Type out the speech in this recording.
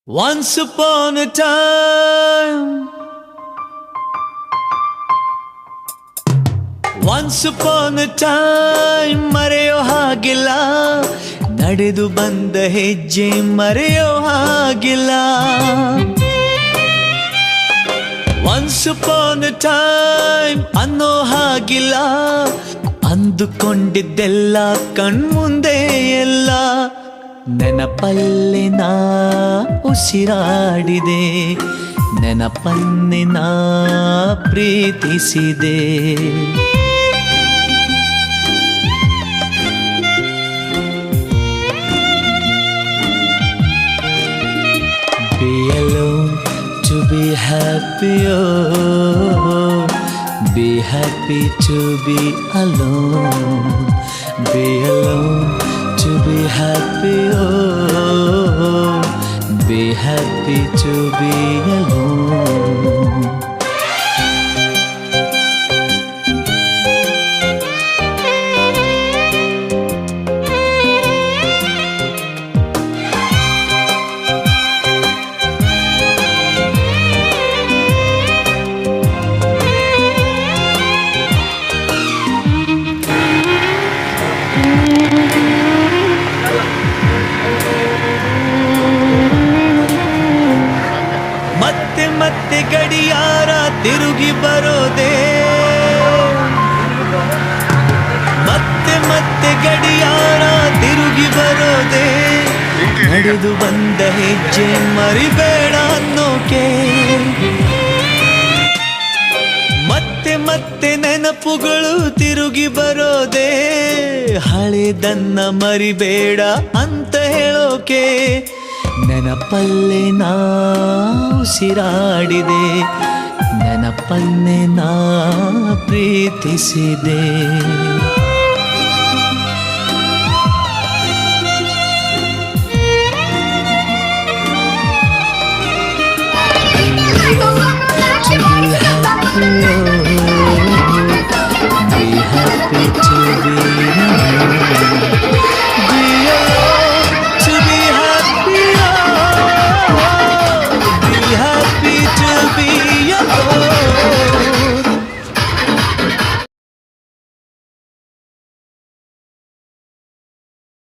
Once upon a time, once upon a time ಮರೆಯೋ ಹಾಗಿಲ್ಲ, ನಡೆದು ಬಂದ ಹೆಜ್ಜೆ ಮರೆಯೋ ಹಾಗಿಲ್ಲ. Once upon a time ಅನ್ನೋ ಹಾಗಿಲ್ಲ, ಅಂದುಕೊಂಡಿದ್ದೆಲ್ಲ ಕಣ್ಮುಂದೆ ಎಲ್ಲ ನೆನಪಲ್ಲಿ ನಾ ಉಸಿರಾಡಿದೆ, ನೆನಪನ್ನೇ ನಾ ಪ್ರೀತಿಸಿದೆ. Be alone to be happy, oh, be happy to be alone. Be alone to be happy, oh, be happy to be alone. ಮತ್ತೆ ಮತ್ತೆ ಗಡಿಯಾರ ತಿರುಗಿ ಬರೋದೆ, ಮತ್ತೆ ಮತ್ತೆ ಗಡಿಯಾರ ತಿರುಗಿ ಬರೋದೆ, ನಡೆದು ಬಂದ ಹೆಜ್ಜೆ ಮರಿಬೇಡ ಅನ್ನೋಕೆ. ಮತ್ತೆ ಮತ್ತೆ ನೆನಪುಗಳು ತಿರುಗಿ ಬರೋದೆ, ಹಳೆದನ್ನ ಮರಿಬೇಡ ಅಂತ ಹೇಳೋಕೆ. ನೆನಪಲ್ಲೇ ನಾ ಉಸಿರಾಡಿದೆ, ನೆನಪನ್ನೇ ನಾ ಪ್ರೀತಿಸಿದೆ. Oh